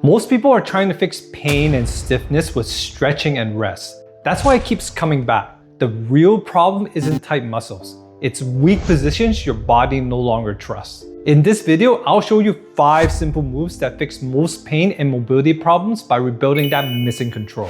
Most people are trying to fix pain and stiffness with stretching and rest. That's why it keeps coming back. The real problem isn't tight muscles. It's weak positions your body no longer trusts. In this video, I'll show you 5 simple moves that fix most pain and mobility problems by rebuilding that missing control.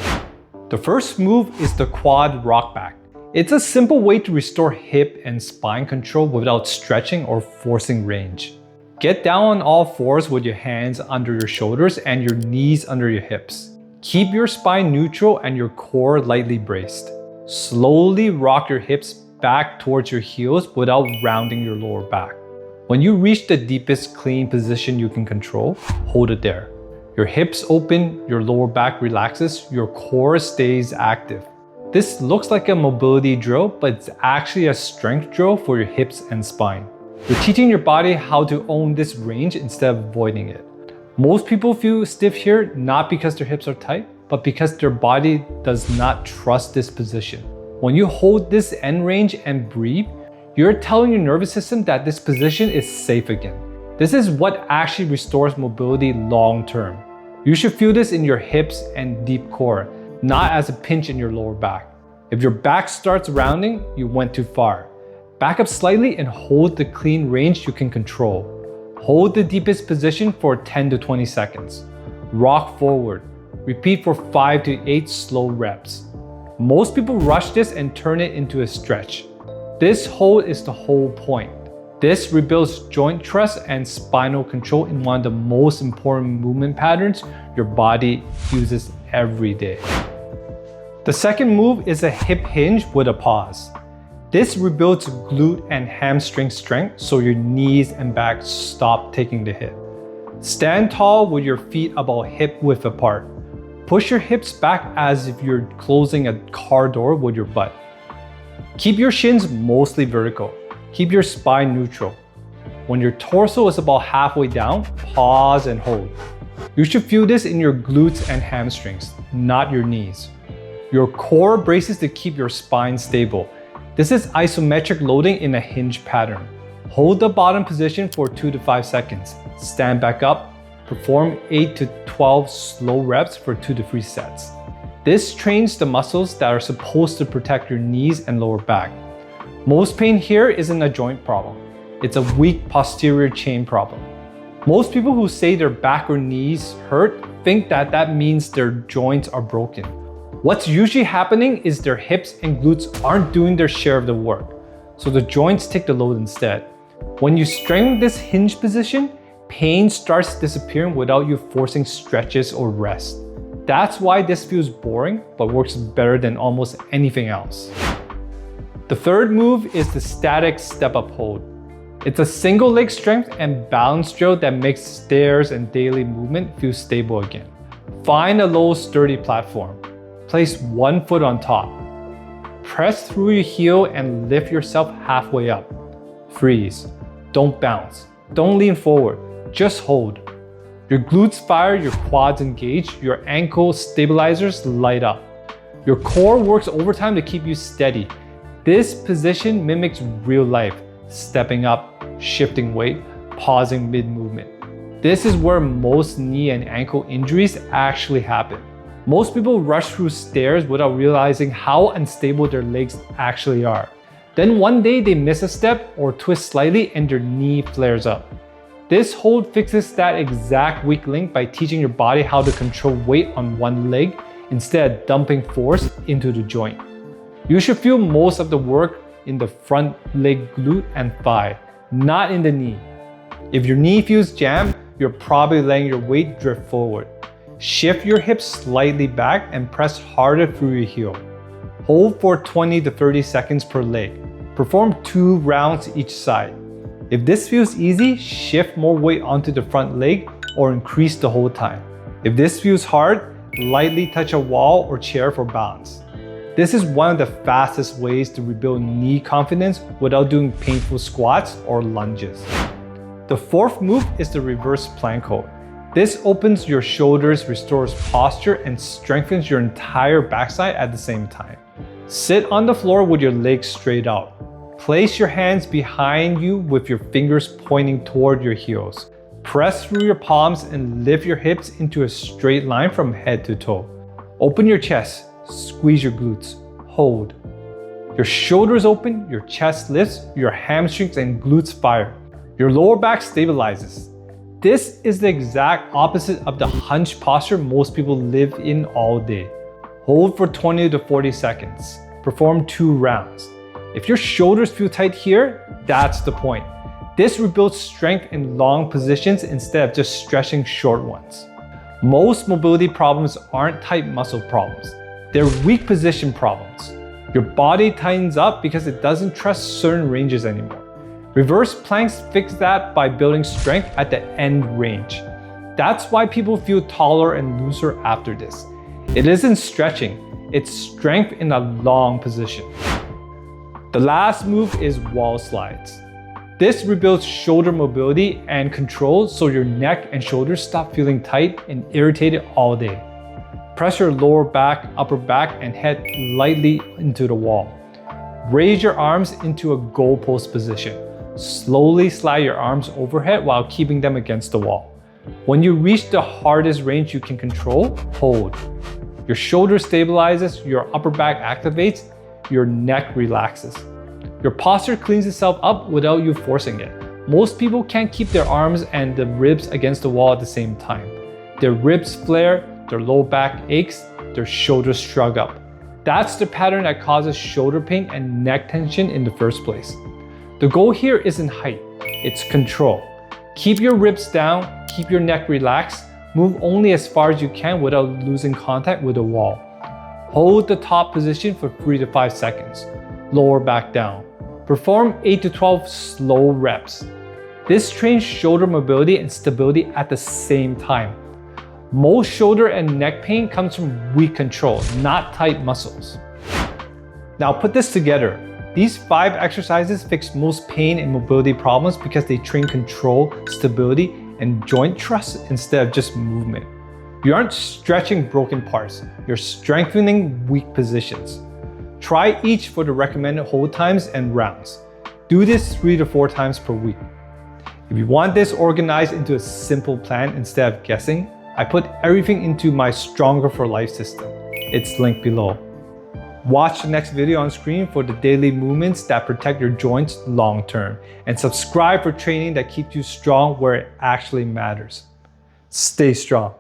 The first move is the quad rock back. It's a simple way to restore hip and spine control without stretching or forcing range. Get down on all fours with your hands under your shoulders and your knees under your hips. Keep your spine neutral and your core lightly braced. Slowly rock your hips back towards your heels without rounding your lower back. When you reach the deepest clean position you can control, hold it there. Your hips open, your lower back relaxes, your core stays active. This looks like a mobility drill, but it's actually a strength drill for your hips and spine. You're teaching your body how to own this range instead of avoiding it. Most people feel stiff here not because their hips are tight, but because their body does not trust this position. When you hold this end range and breathe, you're telling your nervous system that this position is safe again. This is what actually restores mobility long term. You should feel this in your hips and deep core, not as a pinch in your lower back. If your back starts rounding, you went too far. Back up slightly and hold the clean range you can control. Hold the deepest position for 10 to 20 seconds. Rock forward. Repeat for 5 to 8 slow reps. Most people rush this and turn it into a stretch. This hold is the whole point. This rebuilds joint trust and spinal control in one of the most important movement patterns your body uses every day. The second move is a hip hinge with a pause. This rebuilds glute and hamstring strength so your knees and back stop taking the hit. Stand tall with your feet about hip width apart. Push your hips back as if you're closing a car door with your butt. Keep your shins mostly vertical. Keep your spine neutral. When your torso is about halfway down, pause and hold. You should feel this in your glutes and hamstrings, not your knees. Your core braces to keep your spine stable. This is isometric loading in a hinge pattern. Hold the bottom position for 2 to 5 seconds. Stand back up. Perform 8 to 12 slow reps for 2 to 3 sets. This trains the muscles that are supposed to protect your knees and lower back. Most pain here isn't a joint problem. It's a weak posterior chain problem. Most people who say their back or knees hurt think that means their joints are broken. What's usually happening is their hips and glutes aren't doing their share of the work, so the joints take the load instead. When you strengthen this hinge position, pain starts disappearing without you forcing stretches or rest. That's why this feels boring, but works better than almost anything else. The third move is the static step-up hold. It's a single leg strength and balance drill that makes stairs and daily movement feel stable again. Find a low, sturdy platform. Place one foot on top. Press through your heel and lift yourself halfway up. Freeze. Don't bounce. Don't lean forward. Just hold. Your glutes fire, your quads engage, your ankle stabilizers light up. Your core works overtime to keep you steady. This position mimics real life. Stepping up, shifting weight, pausing mid-movement. This is where most knee and ankle injuries actually happen. Most people rush through stairs without realizing how unstable their legs actually are. Then one day they miss a step or twist slightly and their knee flares up. This hold fixes that exact weak link by teaching your body how to control weight on one leg instead of dumping force into the joint. You should feel most of the work in the front leg glute and thigh, not in the knee. If your knee feels jammed, you're probably letting your weight drift forward. Shift your hips slightly back and press harder through your heel. Hold for 20 to 30 seconds per leg. Perform 2 rounds each side. If this feels easy, shift more weight onto the front leg or increase the hold time. If this feels hard, lightly touch a wall or chair for balance. This is one of the fastest ways to rebuild knee confidence without doing painful squats or lunges. The fourth move is the reverse plank hold. This opens your shoulders, restores posture, and strengthens your entire backside at the same time. Sit on the floor with your legs straight out. Place your hands behind you with your fingers pointing toward your heels. Press through your palms and lift your hips into a straight line from head to toe. Open your chest, squeeze your glutes, hold. Your shoulders open, your chest lifts, your hamstrings and glutes fire. Your lower back stabilizes. This is the exact opposite of the hunch posture most people live in all day. Hold for 20 to 40 seconds. Perform 2 rounds. If your shoulders feel tight here, that's the point. This rebuilds strength in long positions instead of just stretching short ones. Most mobility problems aren't tight muscle problems. They're weak position problems. Your body tightens up because it doesn't trust certain ranges anymore. Reverse planks fix that by building strength at the end range. That's why people feel taller and looser after this. It isn't stretching, it's strength in a long position. The last move is wall slides. This rebuilds shoulder mobility and control so your neck and shoulders stop feeling tight and irritated all day. Press your lower back, upper back, and head lightly into the wall. Raise your arms into a goalpost position. Slowly slide your arms overhead while keeping them against the wall. When you reach the hardest range you can control, hold. Your shoulder stabilizes, your upper back activates, your neck relaxes. Your posture cleans itself up without you forcing it. Most people can't keep their arms and the ribs against the wall at the same time. Their ribs flare, their low back aches, their shoulders shrug up. That's the pattern that causes shoulder pain and neck tension in the first place. The goal here isn't height, it's control. Keep your ribs down, keep your neck relaxed, move only as far as you can without losing contact with the wall. Hold the top position for 3 to 5 seconds. Lower back down. Perform 8 to 12 slow reps. This trains shoulder mobility and stability at the same time. Most shoulder and neck pain comes from weak control, not tight muscles. Now put this together. These 5 exercises fix most pain and mobility problems because they train control, stability, and joint trust instead of just movement. You aren't stretching broken parts, you're strengthening weak positions. Try each for the recommended hold times and rounds. Do this 3 to 4 times per week. If you want this organized into a simple plan instead of guessing, I put everything into my Stronger for Life system. It's linked below. Watch the next video on screen for the daily movements that protect your joints long term, and subscribe for training that keeps you strong where it actually matters. Stay strong.